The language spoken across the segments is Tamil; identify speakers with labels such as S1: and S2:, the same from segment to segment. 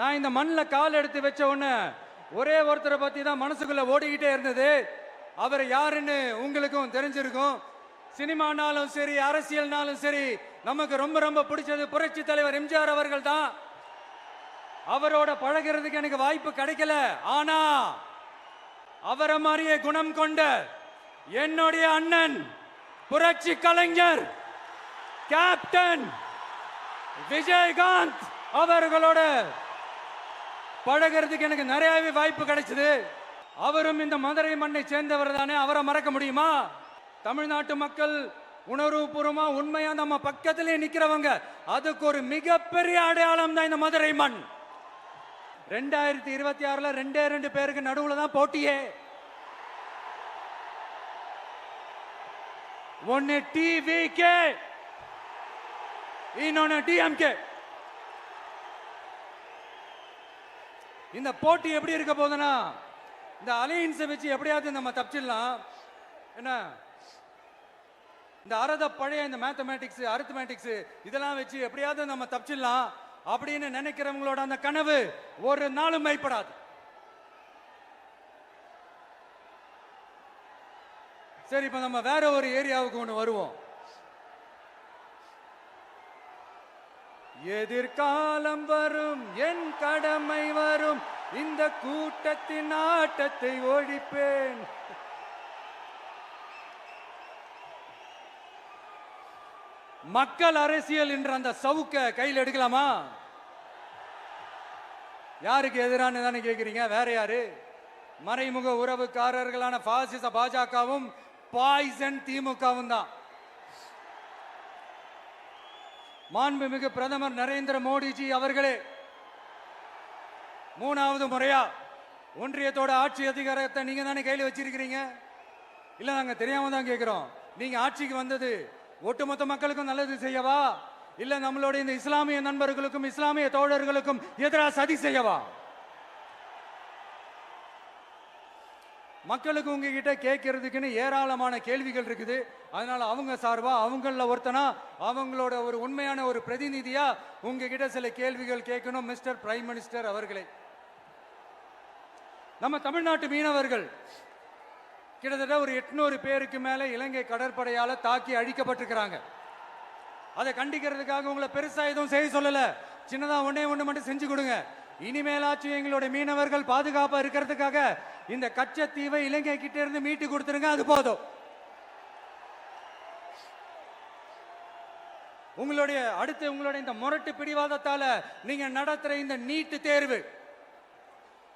S1: நான் இந்த மண்ணில் கால் எடுத்து வச்ச உடனே ஒரே ஒருத்தரை பத்தி தான் மனசுக்குள்ள ஓடிக்கிட்டே இருந்தது. அவர் யாருன்னு உங்களுக்கும் தெரிஞ்சிருக்கும். சினிமானாலும் சரி, அரசியல்னாலும் சரி, நமக்கு ரொம்ப ரொம்ப பிடிச்சது புரட்சி தலைவர் எம்ஜிஆர் அவர்கள் தான். அவரோட பழகிறதுக்கு எனக்கு வாய்ப்பு கிடைக்கல. ஆனா அவரை மாதிரியே குணம் கொண்ட என்னுடைய அண்ணன் புரட்சி கலைஞர் கேப்டன் விஜயகாந்த் அவர்களோட பழகிறதுக்கு எனக்கு நிறையவே வாய்ப்பு கிடைச்சது. அவரும் இந்த மதுரை மண்ணை சேர்ந்தவர் தானே, அவரை மறக்க முடியுமா? தமிழ்நாட்டு மக்கள் உணர்வுபூர்வமா உண்மையா நம்ம பக்கத்திலே நிக்கிறவங்க, அதுக்கு ஒரு மிகப்பெரிய அடையாளம் தான் இந்த மதுரை மண். 2026ல 2 பேருக்கு நடுவுல தான் போட்டியே. ஒன்னு டிவிகே, இன்னொன்னு டிஎம்கே. இந்த போட்டி எப்படி இருக்க போதுன்னா, இந்த அலையன்ஸை வச்சு எப்படியாவது நம்ம தப்பிச்சிடலாம். என்ன இந்த அறத பழைய இந்த மேத்தமேட்டிக்ஸ் அரித்மேட்டிக்ஸ் இதெல்லாம் வச்சு எப்படியாவது நம்ம தப்பிச்சிடலாம் அப்படின்னு நினைக்கிறவங்களோட அந்த கனவு ஒரு நாளும் மைப்படாது. சரி, இப்ப நம்ம வேற ஒரு ஏரியாவுக்கு ஒன்று வருவோம். எதிர்காலம் வரும், என் கடமை வரும், இந்த கூட்டத்தின் ஆட்டத்தை ஒழிப்பேன். மக்கள் அரசியல் என்ற அந்த சவுக்க கையில் எடுக்கலாமா? யாருக்கு எதிரான தானே கேட்கிறீங்க? வேற யாரு? மறைமுக உறவுக்காரர்களான பாசிச பாஜகவும் பாய்சன் திமுகவும் தான். மாண்புமிகு பிரதமர் நரேந்திர மோடிஜி அவர்களே 3வது முறையா ஒன்றியத்தோட ஆட்சி அதிகாரத்தை நீங்க தானே கையில் வச்சிருக்கிறீங்க. இல்ல, நாங்க தெரியாம தான் கேட்கிறோம். நீங்க ஆட்சிக்கு வந்தது ஒட்டுமொத்த மக்களுக்கும் நல்லது செய்யவா, இல்ல நம்மளுடைய இந்த இஸ்லாமிய நண்பர்களுக்கும் இஸ்லாமிய தோழர்களுக்கும் எதிராக சதி செய்யவா? மக்களுக்கு உங்ககிட்ட கேட்கறதுக்குன்னு ஏராளமான கேள்விகள் இருக்குது. அதனால அவங்க சார்பா அவங்கள ஒருத்தனா அவங்களோட ஒரு உண்மையான ஒரு பிரதிநிதியா உங்ககிட்ட சில கேள்விகள் கேட்கணும். மிஸ்டர் பிரைம் மினிஸ்டர் அவர்களே, நம்ம தமிழ்நாட்டு மீனவர்கள் கிட்டத்தட்ட ஒரு 800 பேருக்கு மேல இலங்கை கடற்படையால தாக்கி அழிக்கப்பட்டிருக்கிறாங்க. அதை கண்டிக்கிறதுக்காக உங்களை பெருசா எதுவும் செய்ய சொல்லல. சின்னதா ஒண்ணு மட்டும் செஞ்சு கொடுங்க. இனிமேலாச்சும் எங்களுடைய மீனவர்கள் பாதுகாப்பா இருக்கிறதுக்காக இந்த கச்சத்தீவை இலங்கை கிட்ட இருந்து மீட்டு கொடுத்துருங்க, அது போதும். உங்களுடைய இந்த முரட்டு பிடிவாதத்தால நீங்க நடத்துற இந்த நீட்டு தேர்வு,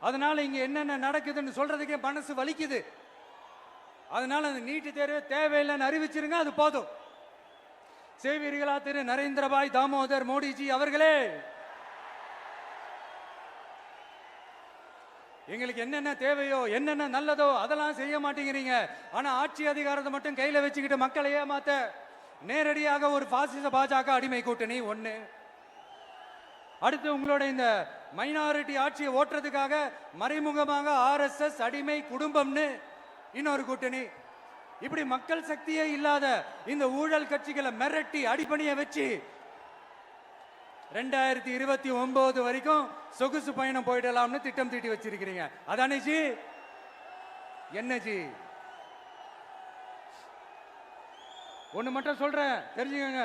S1: அதனால இங்க என்னென்ன நடக்குதுன்னு சொல்றதுக்கே மனசு வலிக்குது. அதனால அந்த நீட்டு தேர்வு தேவையில்லைன்னு அறிவிச்சிருங்க, அது போதும். செய்வீர்களா திரு நரேந்திரபாய் தாமோதர் மோடிஜி அவர்களே? எங்களுக்கு என்னென்ன தேவையோ என்னென்ன நல்லதோ அதெல்லாம் செய்ய மாட்டேங்கிறீங்க. ஆனா ஆட்சி அதிகாரத்தை மட்டும் கையில வச்சுக்கிட்டு மக்களை ஏமாத்த நேரடியாக ஒரு பாசிச பாஜக அடிமை கூட்டணி ஒண்ணு. அடுத்து உங்களோட இந்த மைனாரிட்டி ஆட்சியை ஓட்டுறதுக்காக மறைமுகமாக RSS அடிமை குடும்பம்னு இன்னொரு கூட்டணி. இப்படி மக்கள் சக்தியே இல்லாத இந்த ஊழல் கட்சிகளை மிரட்டி அடிப்பணிய வச்சு 2029 வரைக்கும் சொகுசு பயணம் போயிடலாம்னு திட்டம் தீட்டி வச்சிருக்கிறீங்க. அதானே ஜி? என்ன ஜி? ஒண்ணு மட்டும் சொல்றேன், தெரிஞ்சுக்கங்க.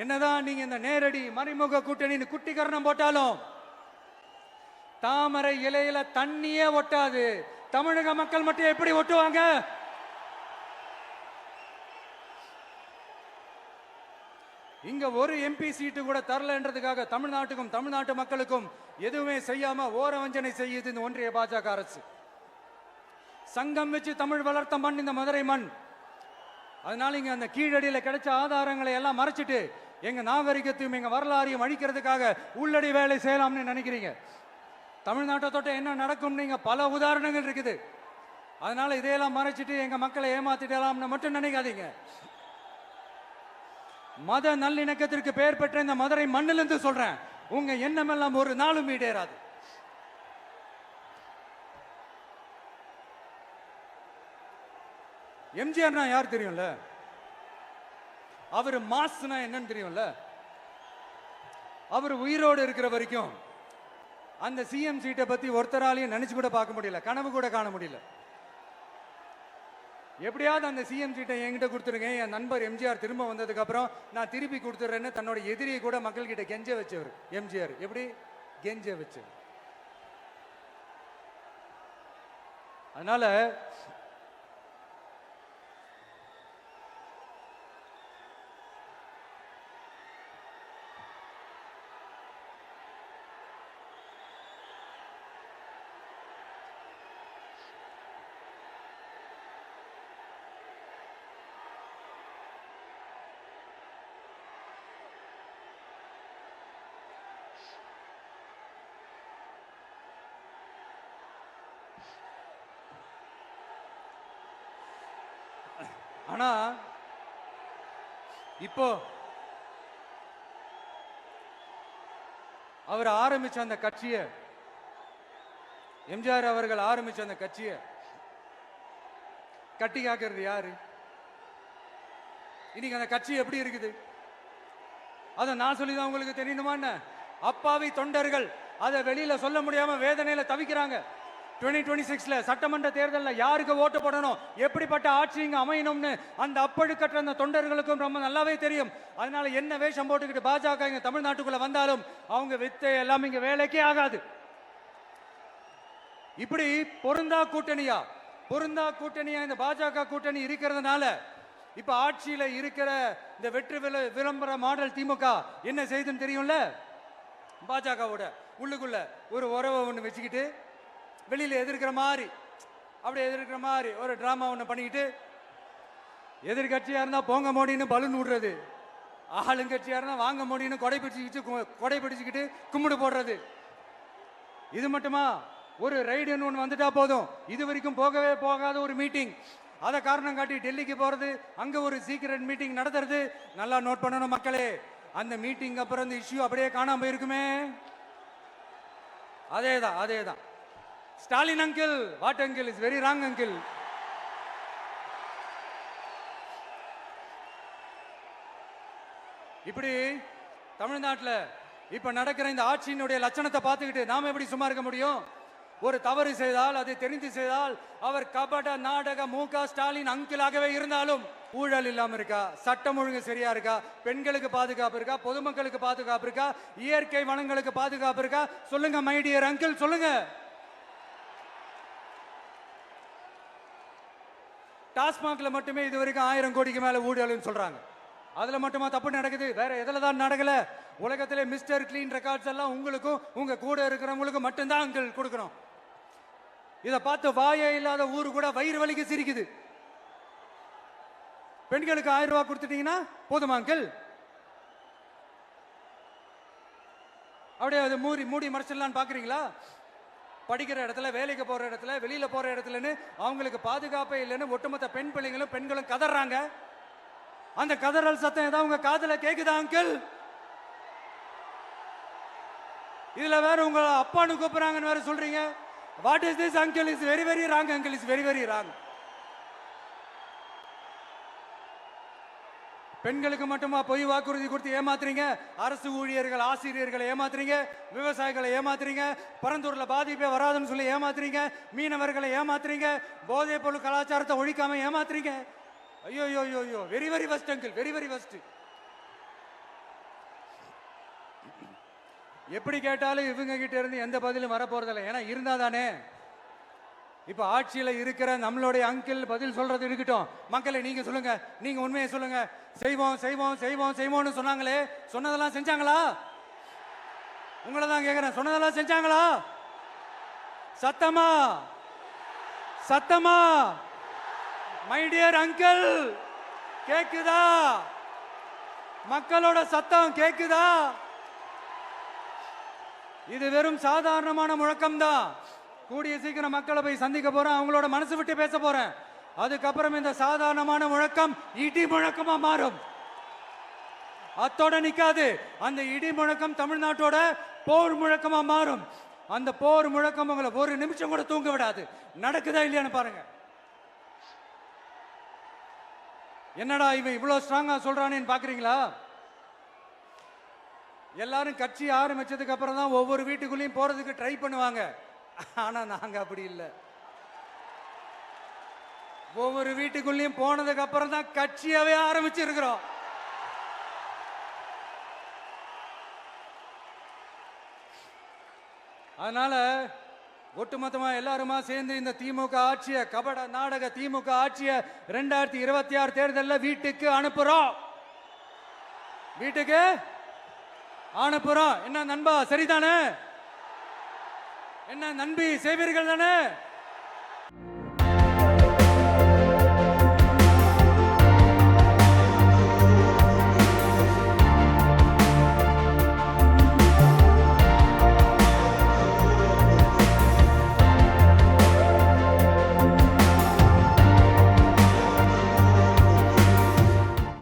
S1: என்னதான் நீங்க இந்த நேரடி மறைமுக கூட்டணி குட்டிகரணம் போட்டாலும் தாமரை இலையில தண்ணியே ஒட்டாது. தமிழக மக்கள் மட்டும் எப்படி ஒட்டுவாங்க? இங்க ஒரு MP சீட்டு கூட தரலன்றதுக்காக தமிழ்நாட்டுக்கும் தமிழ்நாட்டு மக்களுக்கும் எதுவுமே செய்யாம ஓரவஞ்சனை செய்யுது இந்த ஒன்றிய பாஜக அரசு. சங்கம் வச்சு தமிழ் வளர்த்த மண் இந்த மதுரை மண். அதனால இங்க அந்த கீழடியில கிடைச்ச ஆதாரங்களை எல்லாம் மறைச்சிட்டு எங்க நாகரிகத்தையும் எங்க வரலாறையும் அழிக்கிறதுக்காக உள்ளடி வேலை செய்யலாம்னு நினைக்கிறீங்க. தமிழ்நாட்டை தொட்ட என்ன நடக்கும் நீங்க பல உதாரணங்கள் இருக்குது. அதனால இதையெல்லாம் மறைச்சிட்டு எங்க மக்களை ஏமாத்திடலாம்னு மட்டும் நினைக்காதீங்க. மத நல்லிணக்கத்திற்கு பெயர் பெற்ற இந்த மதுரை மண்ணிலிருந்து சொல்றேன், உங்க எண்ணமெல்லாம் ஒரு நாளும் ஈடேறாது. எம்ஜிஆர்னா யார் தெரியும்ல? அவர் மாஸ்னா என்னன்னு தெரியும்ல? அவர் உயிரோடு இருக்கிற வரைக்கும் அந்த சிஎம் சீட்டை பத்தி ஒருத்தராலையும் நினைச்சு கூட பார்க்க முடியல, கனவு கூட காண முடியல. எப்படியாவது அந்த சிஎம் சீட்டை என்கிட்ட கொடுத்துருங்க, என் நண்பர் எம்ஜிஆர் திரும்ப வந்ததுக்கு அப்புறம் நான் திருப்பி கொடுத்துட்றேன்னு தன்னோட எதிரியை கூட மக்கள் கிட்ட கெஞ்ச வச்சவர் எம்ஜிஆர். எப்படி கெஞ்ச வச்சவர். அதனால ஆனா இப்போ அவர் ஆரம்பிச்ச அந்த கட்சியை, எம்ஜிஆர் அவர்கள் ஆரம்பிச்ச அந்த கட்சியை கட்டி காக்கிறது யாரு? இன்னைக்கு அந்த கட்சி எப்படி இருக்குது? அதை நான் சொல்லிதான் உங்களுக்கு தெரியணுமா என்ன? அப்பாவி தொண்டர்கள் அதை வெளியில சொல்ல முடியாம வேதனையில தவிக்கிறாங்க. 2026 சட்டமன்ற தேர்தலில் யாருக்கு ஓட்டு போடணும், எப்படிப்பட்ட ஆட்சி இங்க அமையணும்னு அந்த அப்பழுக்கற்ற அந்த தொண்டர்களுக்கும் ரொம்ப நல்லாவே தெரியும். அதனால என்ன வேஷம் போட்டுக்கிட்டு பாஜக இங்க தமிழ்நாட்டுக்குள்ள வந்தாலும் அவங்க வித்தை எல்லாம் இங்க வேலைக்கே ஆகாது. இப்படி பொருந்தா கூட்டணியா இந்த பாஜக கூட்டணி இருக்கிறதுனால இப்ப ஆட்சியில இருக்கிற இந்த வெற்றி விளம்பர மாடல் திமுக என்ன செய்துன்னு தெரியும்ல? பாஜகவோட உள்ளுக்குள்ள ஒரு உறவை ஒண்ணு வச்சுக்கிட்டு வெளியில எதிர்க்கிற மாதிரி ஒரு டிராமா ஒண்ணு பண்ணிக்கிட்டு, எதிர்கட்சியா இருந்தா போங்க மோடின்னு பலூன் விடுறது, ஆளுங்கட்சியா இருந்தா வாங்க மோடின்னு கொடை பிடிச்சுக்கிட்டு கும்பிடு போடுறது. இது மட்டுமா? ஒரு ரைடுன்னு ஒன்று வந்துட்டா போதும், இது வரைக்கும் போகவே போகாத ஒரு மீட்டிங், அதை காரணம் காட்டி டெல்லிக்கு போறது, அங்க ஒரு சீக்கிரட் மீட்டிங் நடத்துறது. நல்லா நோட் பண்ணணும் மக்களே, அந்த மீட்டிங் அப்புறம் இந்த இஷ்யூ அப்படியே காணாம போயிருக்குமே. அதேதான் Stalin uncle, what uncle is very wrong uncle. இப்படி தமிழ்நாட்டில் இப்ப நடக்கிற இந்த ஆட்சியினுடைய லட்சணத்தை பார்த்துக்கிட்டு நாம எப்படி சும்மா இருக்க முடியும்? ஒரு தவறு செய்தால், அதை தெரிந்து செய்தால், அவர் கபட நாடக மு.க. ஸ்டாலின் அங்கிளாகவே இருந்தாலும் ஊழல் இல்லாம இருக்கா? சட்டம் ஒழுங்கு சரியா இருக்கா? பெண்களுக்கு பாதுகாப்பு இருக்கா? பொதுமக்களுக்கு பாதுகாப்பு இருக்கா? இயற்கை வளங்களுக்கு பாதுகாப்பு இருக்கா? சொல்லுங்க மை டியர் அங்கிள், சொல்லுங்க. டாஸ்மாக்ல மட்டுமே இது வரைக்கும் 1000 கோடிக்கு மேல ஊழல்னு சொல்றாங்க. அதுல மட்டுமா தப்பு நடக்குது? வேற எதுல தான் நடக்கல? உலகத்திலே மிஸ்டர் கிளீன் ரெக்கார்ட்ஸ் எல்லாம் உங்களுக்கும் உங்க கூட இருக்கிறவங்களுக்கும் மட்டும்தான் அங்கிள் கொடுக்கணும். இதை பார்த்து வாயே இல்லாத ஊரு கூட வயிறு வலிக்கு சிரிக்குது. பெண்களுக்கு 1000 ரூபாய் கொடுத்துட்டீங்கன்னா போதுமா அங்கிள்? அப்படியே அதை மூடி மறைச்சிடலான்னு பாக்குறீங்களா? படிக்கிற இடத்துல, வேலைக்கு போற இடத்துல, வெளியில போற இடத்துலன்னு அவங்களுக்கு பாதுகாப்பே இல்லைன்னு ஒட்டுமொத்த பெண்களும் கதறாங்க. அந்த கதறல் சத்தம் ஏதாவது உங்க காதுல கேக்குதா அங்கிள்? இதுல வேற உங்க அப்பான்னு கூப்பிடுறாங்கன்னு வேற சொல்றீங்க. What is this uncle? Is very very wrong uncle, is very very wrong. பெண்களுக்கு மட்டுமா பொய் வாக்குறுதி கொடுத்து ஏமாத்துறீங்க? அரசு ஊழியர்கள், ஆசிரியர்களை ஏமாத்துறீங்க, விவசாயிகளை ஏமாத்துறீங்க, பரந்தூர்ல பாதிப்பே வராதுன்னு சொல்லி ஏமாத்துறீங்க, மீனவர்களை ஏமாத்துறீங்க, போதைப் பொருள் கலாச்சாரத்தை ஒழிக்காம ஏமாத்துறீங்க. ஐயோ, very very வஸ்ட் uncle, very very வஸ்ட். எப்படி கேட்டாலும் இவங்க கிட்ட இருந்து எந்த பதிலும் வரப்போறதில்லை. ஏன்னா இருந்தா தானே. இப்ப ஆட்சியில இருக்கிற நம்மளுடைய அங்கிள் பதில் சொல்றது இருக்கட்டும். மக்களை நீங்க சொல்லுங்க, நீங்க உண்மையை சொல்லுங்க. செய்வோம்னு சொன்னாங்களே, சொன்னதெல்லாம் செஞ்சாங்களா? உங்களை தான் கேக்குறேன், சொன்னதெல்லாம் செஞ்சாங்களா? சத்தமா மை டியர் அங்கிள், கேக்குதா? மக்களோட சத்தம் கேக்குதா? இது வெறும் சாதாரணமான முழக்கம் தான். கூடிய சீக்கிரம் மக்களை போய் சந்திக்க போறேன், அவங்களோட மனசு விட்டு பேச போறேன். அதுக்கப்புறம் இந்த சாதாரணமான முழக்கம் இடி முழக்கமா மாறும். அத்தோட நிக்காது. அந்த இடி முழக்கம் தமிழ்நாட்டோட போர் முழக்கமா மாறும். அந்த போர் முழக்கம் உங்களை ஒரு நிமிஷம் கூட தூங்க விடாது. நடக்குதா இல்லையான்னு பாருங்க. என்னடா இவன் இவ்வளவு ஸ்ட்ராங்கா சொல்றானேன்னு பாக்குறீங்களா? எல்லாரும் கட்சி ஆரம்பிச்சதுக்கு அப்புறம் தான் ஒவ்வொரு வீட்டுக்குள்ளேயும் போறதுக்கு ட்ரை பண்ணுவாங்க. ஆனா நாங்க அப்படி இல்லை. ஒவ்வொரு வீட்டுக்குள்ளேயும் போனதுக்கு அப்புறம் தான் கட்சியாவே ஆரம்பிச்சிருக்கிறோம். அதனால ஒட்டுமொத்தமா எல்லாருமா சேர்ந்து இந்த திமுக ஆட்சிய, கபட நாடக திமுக ஆட்சிய 2026 தேர்தலில் வீட்டுக்கு அனுப்புறோம். வீட்டுக்கு அனுப்புறோம். என்ன நண்பா, சரிதானே? என்ன நண்பி, செய்வீர்கள் தானே?